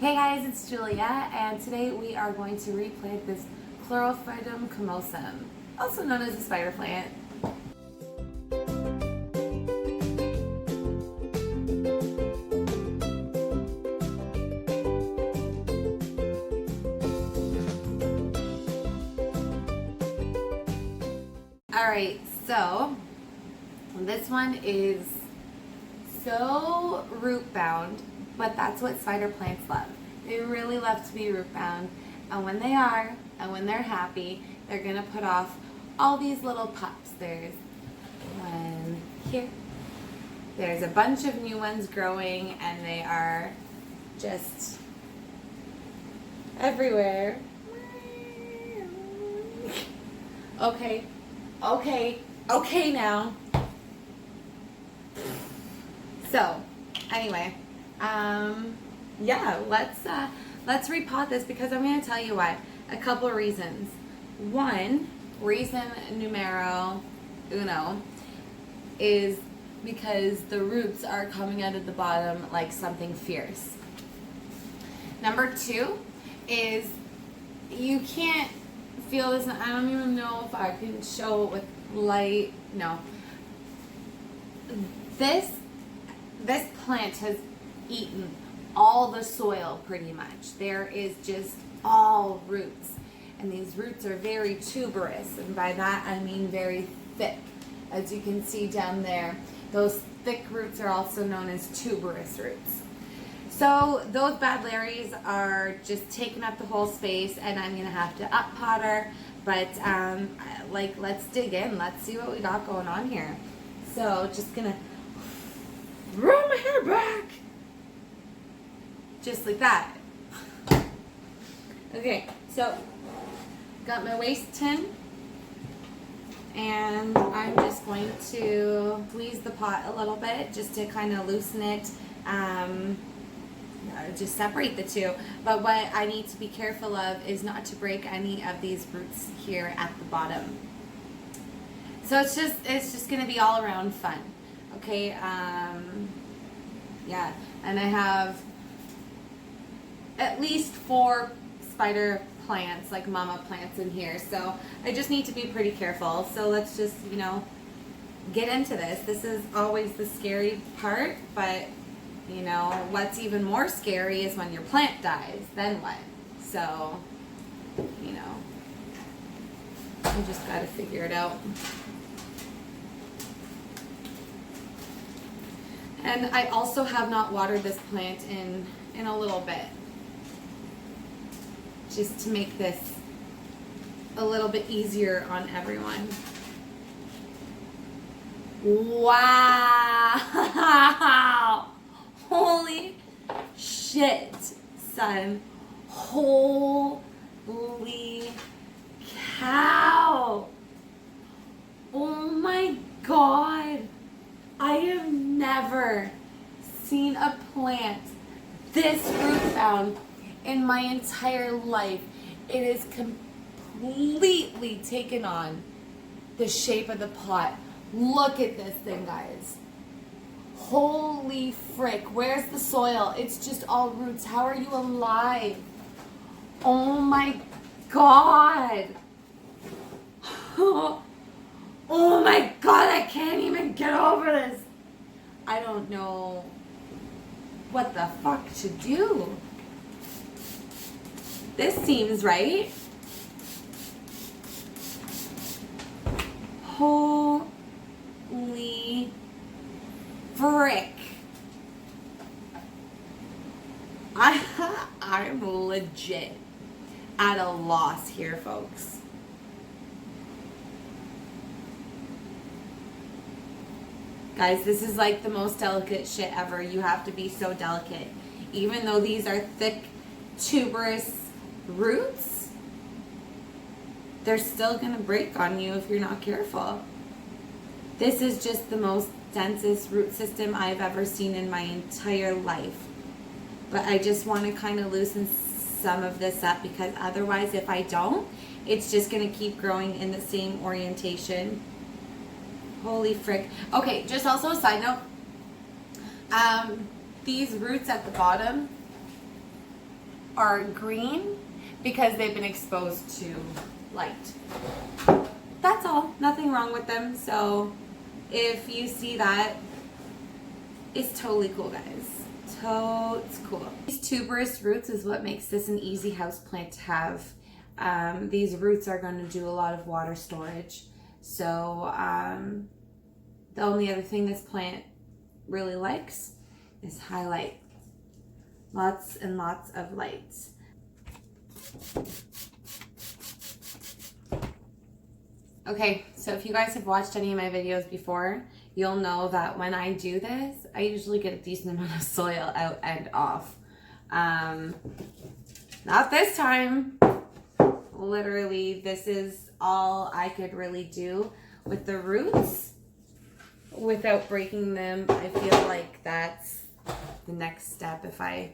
Hey guys, it's Julia, and today we are going to replant this Chlorophytum comosum, also known as the spider plant. Alright, so this one is so root bound, but that's what spider plants love. They really love to be root bound, and when they are, and when they're happy, they're gonna put off all these little pups. There's one here. There's a bunch of new ones growing, and they are just everywhere. Okay now. So, anyway, yeah, let's repot this because I'm going to tell you why. A couple of reasons. One, reason numero uno is because the roots are coming out of the bottom like something fierce. Number two is you can't feel this. I don't even know if I can show it with light. No. This plant has eaten all the soil pretty much. There is just all roots. And these roots are very tuberous. And by that I mean very thick. As you can see down there, those thick roots are also known as tuberous roots. So those bad Larrys are just taking up the whole space, and I'm going to have to up pot her. But let's dig in. Let's see what we got going on here. So just going to roll my hair back. Just like that. Okay, so got my waste tin, and I'm just going to squeeze the pot a little bit just to kind of loosen it, just separate the two. But what I need to be careful of is not to break any of these roots here at the bottom. So it's just going to be all around fun. Okay, yeah, and I have at least 4 spider plants, like mama plants in here, so I just need to be pretty careful. So let's just, get into this. This is always the scary part, but, what's even more scary is when your plant dies. Then what? So, I just got to figure it out. And I also have not watered this plant in a little bit, just to make this a little bit easier on everyone. Wow! Holy shit, son. Holy cow. Oh my god. I have never seen a plant this root bound in my entire life. It is completely taken on the shape of the pot. Look at this thing, guys. Holy frick. Where's the soil? It's just all roots. How are you alive? Oh my god. Oh my god, I can't even get over this. I don't know what the fuck to do. This seems right. Holy frick. I'm legit at a loss here, folks. Guys, this is like the most delicate shit ever. You have to be so delicate. Even though these are thick, tuberous roots, they're still going to break on you if you're not careful. This is just the most densest root system I've ever seen in my entire life. But I just want to kind of loosen some of this up, because otherwise, if I don't, it's just going to keep growing in the same orientation. Holy frick. Okay, just also a side note. These roots at the bottom, are green because they've been exposed to light. That's all. Nothing wrong with them. So if you see that, it's totally cool, guys. Totes cool. These tuberous roots is what makes this an easy house plant to have. These roots are going to do a lot of water storage. So the only other thing this plant really likes is highlight. Lots and lots of lights. Okay, so if you guys have watched any of my videos before, you'll know that when I do this, I usually get a decent amount of soil out and off. Not this time. Literally, this is all I could really do with the roots without breaking them. I feel like that's the next step if I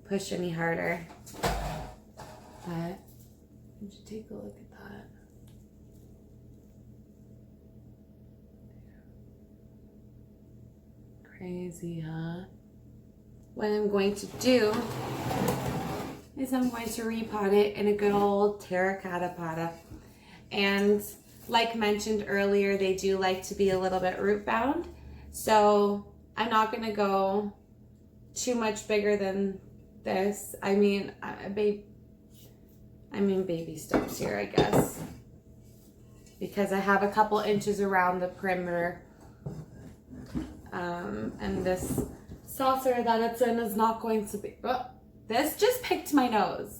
push any harder. But would you take a look at that? Crazy, huh? What I'm going to do is I'm going to repot it in a good old terracotta potta. And like mentioned earlier, they do like to be a little bit root bound. So I'm not going to go too much bigger than this. I mean baby steps here, I guess. Because I have a couple inches around the perimeter. And this saucer that it's in is not going to be... Oh, this just picked my nose.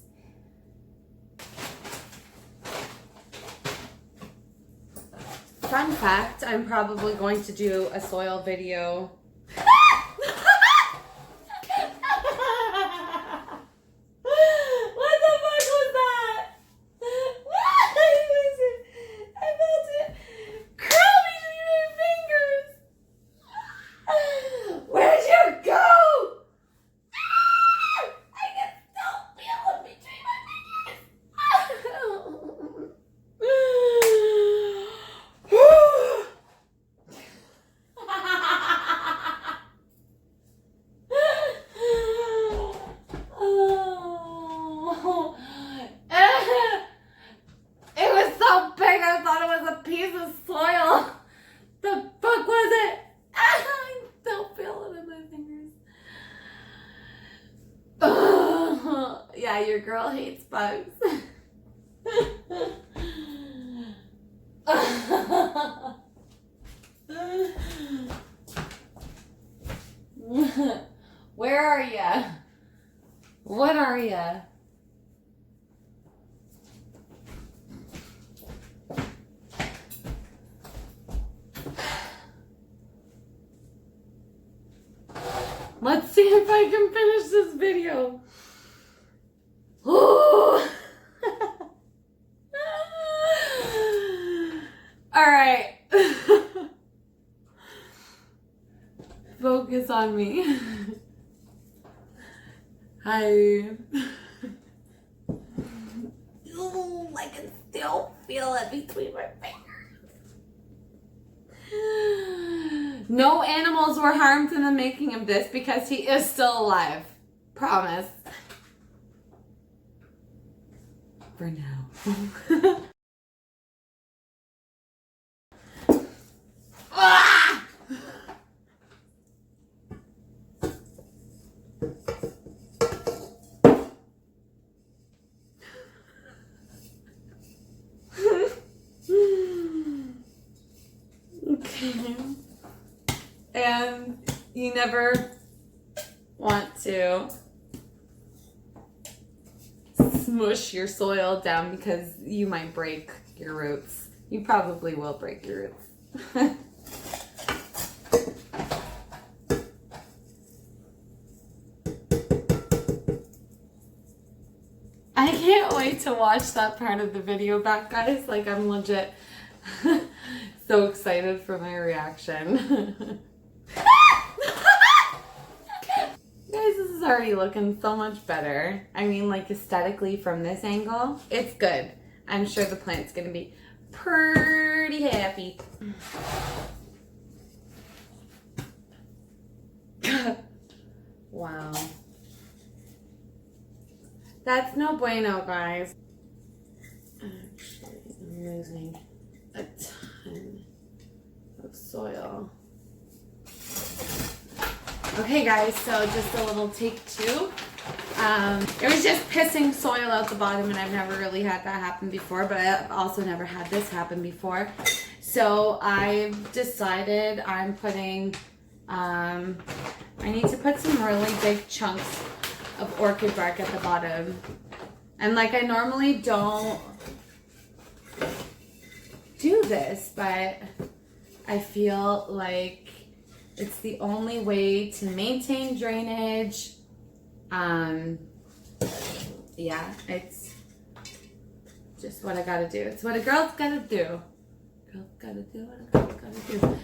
Fun fact, I'm probably going to do a soil video. Yeah, your girl hates bugs. Where are ya? What are ya? Let's see if I can finish this video. All right. Focus on me. Hi. Ooh, I can still feel it between my fingers. No animals were harmed in the making of this because he is still alive. Promise. For now. Ah! Okay. And you never want to smush your soil down because you might break your roots. You probably will break your roots. I can't wait to watch that part of the video back, guys. Like, I'm legit so excited for my reaction. Guys, this is already looking so much better. I mean, like, aesthetically from this angle, it's good. I'm sure the plant's gonna be pretty happy. Wow. That's no bueno, guys. Actually, I'm losing a ton of soil. Okay guys, so just a little take two. It was just pissing soil out the bottom, and I've never really had that happen before, but I've also never had this happen before. So I've decided I'm putting, I need to put some really big chunks of orchid bark at the bottom. And like, I normally don't do this, but I feel like it's the only way to maintain drainage. Yeah, it's just what I gotta do. It's what a girl's gotta do. Girl's gotta do what a girl's gotta do.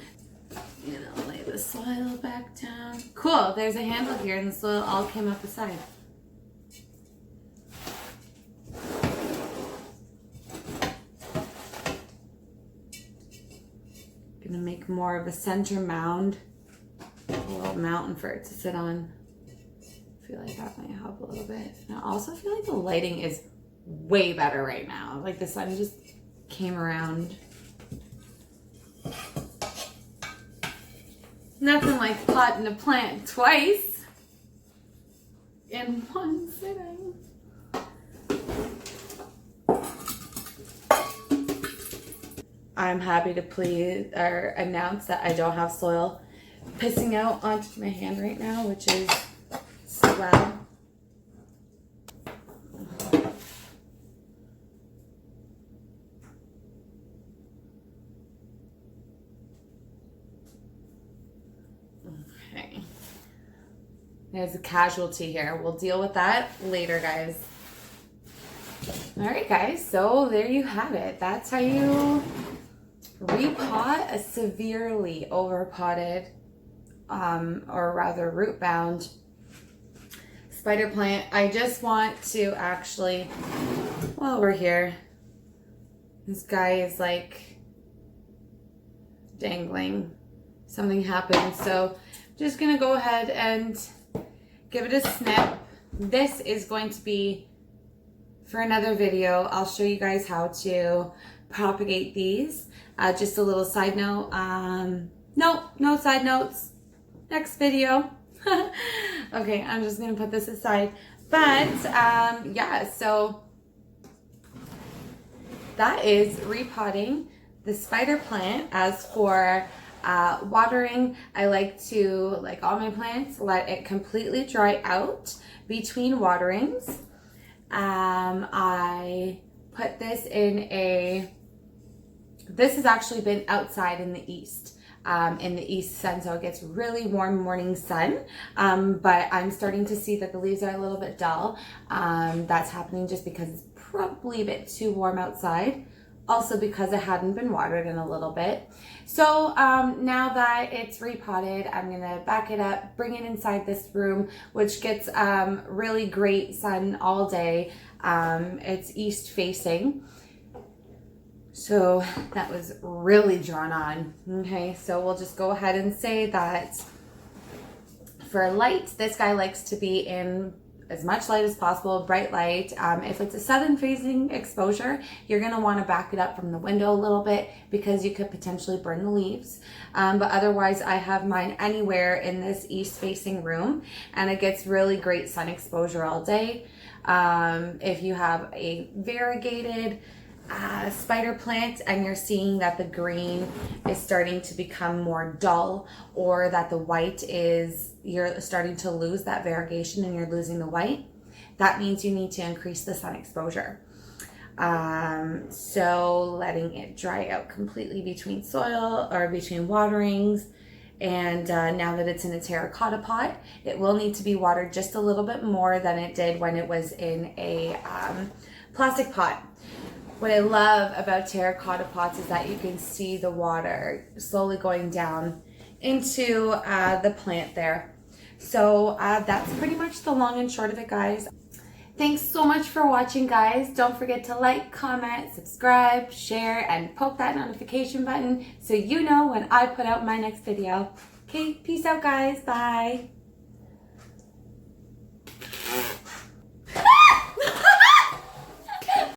You know, lay the soil back down. Cool, there's a handle here and the soil all came up the side. Gonna make more of a center mound. A little mountain for it to sit on. I feel like that might help a little bit. And I also feel like the lighting is way better right now. Like the sun just came around. Nothing like potting a plant twice in one sitting. I'm happy to announce that I don't have soil pissing out onto my hand right now, which is swell. Okay. There's a casualty here. We'll deal with that later, guys. All right, guys. So there you have it. That's how you repot a severely overpotted, or rather root bound spider plant. I just want to actually, while we're here, this guy is like dangling. Something happened. So I'm just gonna go ahead and give it a snip. This is going to be for another video. I'll show you guys how to propagate these. Just a little side note. No side notes. Next video. Okay, I'm just gonna put this aside. But yeah, so that is repotting the spider plant. As for watering, I like to, like all my plants, let it completely dry out between waterings. I put this in a, this has actually been outside in the east sun, so it gets really warm morning sun, but I'm starting to see that the leaves are a little bit dull. That's happening just because it's probably a bit too warm outside, also because it hadn't been watered in a little bit. So now that it's repotted, I'm gonna back it up, bring it inside this room, which gets really great sun all day. It's east facing. So that was really drawn on. Okay, so we'll just go ahead and say that for light, this guy likes to be in as much light as possible, bright light. If it's a southern facing exposure, you're gonna wanna back it up from the window a little bit because you could potentially burn the leaves. But otherwise, I have mine anywhere in this east facing room, and it gets really great sun exposure all day. If you have a variegated spider plant and you're seeing that the green is starting to become more dull, or that the white is, you're starting to lose that variegation and you're losing the white, that means you need to increase the sun exposure. So letting it dry out completely between soil or between waterings. And now that it's in a terracotta pot, it will need to be watered just a little bit more than it did when it was in a plastic pot. What I love about terracotta pots is that you can see the water slowly going down into the plant there. So that's pretty much the long and short of it, guys. Thanks so much for watching, guys. Don't forget to like, comment, subscribe, share, and poke that notification button so you know when I put out my next video. Okay, peace out, guys. Bye.